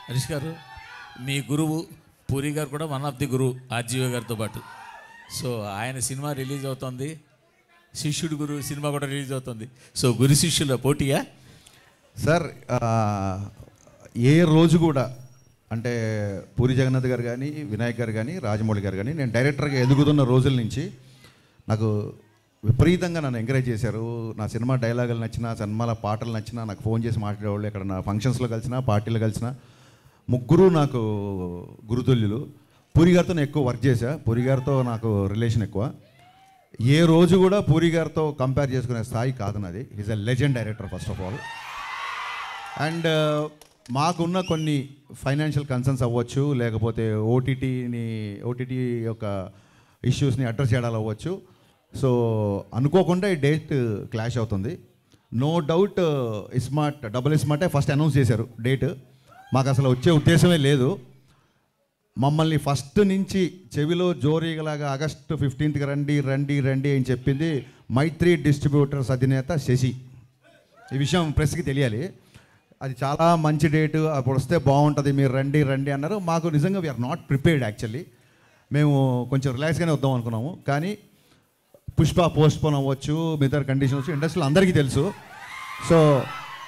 హరీష్ గారు, మీ గురువు పూరి గారు కూడా వన్ ఆఫ్ ది గురువు ఆర్జీవి గారితో పాటు. సో ఆయన సినిమా రిలీజ్ అవుతుంది, శిష్యుడు గురువు సినిమా కూడా రిలీజ్ అవుతుంది. సో గురు శిష్యుల పోటీయా సార్? ఏ రోజు కూడా అంటే పూరి జగన్నాథ్ గారు కానీ, వినాయక్ గారు కానీ, రాజమౌళి గారు కానీ, నేను డైరెక్టర్గా ఎదుగుతున్న రోజుల నుంచి నాకు విపరీతంగా నన్ను ఎంకరేజ్ చేశారు. నా సినిమా డైలాగులు నచ్చినా, సినిమాల పాటలు నచ్చినా నాకు ఫోన్ చేసి మాట్లాడేవాళ్ళు. ఇక్కడ నా ఫంక్షన్స్లో కలిసినా, పార్టీలో కలిసినా ముగ్గురు నాకు గురుతుల్యులు. పూరి గారితో నేను ఎక్కువ వర్క్ చేశా, పూరి గారితో నాకు రిలేషన్ ఎక్కువ. ఏ రోజు కూడా పూరి గారితో కంపేర్ చేసుకునే స్థాయి కాదు నాది. Is a legend director first of all. And మాకున్న కొన్ని ఫైనాన్షియల్ కన్సర్న్స్ అవ్వచ్చు, లేకపోతే ఓటీటీ యొక్క ఇష్యూస్ని అడ్రస్ చేయడాలు అవ్వచ్చు. సో అనుకోకుండా ఈ డేట్ క్లాష్ అవుతుంది. నో డౌట్ డబుల్ స్మార్టే ఫస్ట్ అనౌన్స్ చేశారు డేట్. మాకు అసలు వచ్చే ఉద్దేశమే లేదు. మమ్మల్ని ఫస్ట్ నుంచి చెవిలో జోరీగలాగా ఆగస్టు 15కి రండి రండి రండి అని చెప్పింది మైత్రి డిస్ట్రిబ్యూటర్స్ అధినేత శశి. ఈ విషయం ప్రెస్కి తెలియాలి. అది చాలా మంచి డేటు, అప్పుడు వస్తే బాగుంటుంది, మీరు రండి రండి అన్నారు. మాకు నిజంగా వీఆర్ నాట్ ప్రిపేర్డ్ యాక్చువల్లీ. మేము కొంచెం రిలాక్స్గానే వద్దాం అనుకున్నాము. కానీ పుష్ప పోస్ట్పోన్ అవ్వచ్చు, మిగతా కండిషన్స్ ఇండస్ట్రీలో అందరికీ తెలుసు. సో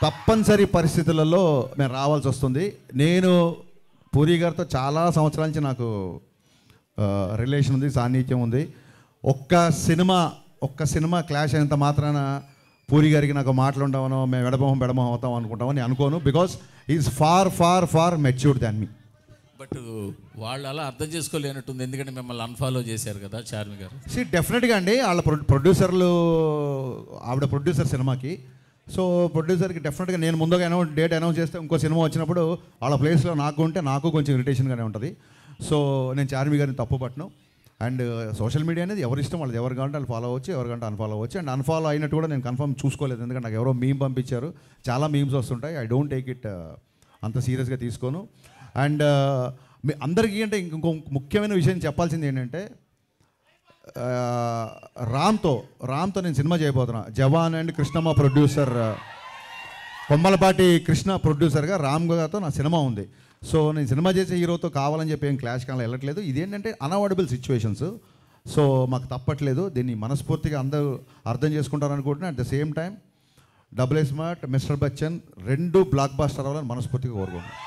తప్పనిసరి పరిస్థితులలో మేము రావాల్సి వస్తుంది. నేను పూరి గారితో చాలా సంవత్సరాల నుంచి నాకు రిలేషన్ ఉంది, సాన్నిధ్యం ఉంది. ఒక్క సినిమా క్లాష్ అయినంత మాత్రాన పూరి గారికి నాకు మాటలు ఉండవనో, మేము బెడమొహం అవుతాం అనుకుంటామని అనుకోను. Because is far far far matured than me. But వాళ్ళు అలా అర్థం చేసుకోలేనట్టుంది, ఎందుకంటే మిమ్మల్ని అన్ఫాలో చేశారు కదా చార్మి గారు. డెఫినెట్గా అండి, వాళ్ళ ప్రొడ్యూసర్లు, ఆవిడ ప్రొడ్యూసర్ సినిమాకి. సో ప్రొడ్యూసర్కి డెఫినెట్గా నేను ముందుగా డేట్ అనౌన్స్ చేస్తే ఇంకో సినిమా వచ్చినప్పుడు వాళ్ళ ప్లేస్లో నాకు ఉంటే నాకు కొంచెం ఇరిటేషన్గానే ఉంటుంది. సో నేను చార్మి గారిని తప్పు పట్టను. అండ్ సోషల్ మీడియా అనేది ఎవరి ఇష్టం, వాళ్ళది. ఎవరు కావాలంటే వాళ్ళు ఫాలో అవ్వచ్చు, ఎవరు కావాలంటే అన్ఫాలో అవ్వచ్చు. అండ్ అన్ఫాలో అయినట్టు కూడా నేను కన్ఫర్మ్ చూసుకోలేదు, ఎందుకంటే నాకు ఎవరో మీమ్ పంపించారు. చాలా మీమ్స్ వస్తుంటాయి. ఐ డోంట్ టేక్ ఇట్ అంత సీరియస్గా తీసుకోను. అండ్ మీ అందరికీ అంటే ఇంకో ముఖ్యమైన విషయం చెప్పాల్సింది ఏంటంటే, రామ్తో నేను సినిమా చేయబోతున్నా. జవాన్ అండ్ కృష్ణమ్మ ప్రొడ్యూసర్, కొమ్మలపాటి కృష్ణ ప్రొడ్యూసర్గా రామ్ గారితో నా సినిమా ఉంది. సో నేను సినిమా చేసే హీరోతో కావాలని చెప్పి ఏం క్లాష్ కావాలి వెళ్ళట్లేదు. ఇదేంటంటే అన్అవాయిడబుల్ సిచ్యువేషన్స్. సో మాకు తప్పట్లేదు. దీన్ని మనస్ఫూర్తిగా అందరూ అర్థం చేసుకుంటారు అనుకుంటున్నా. At the same time double smart, mister Bachchan రెండు బ్లాక్ బాస్టర్ అవ్వాలని మనస్ఫూర్తిగా కోరుకుంటున్నాను.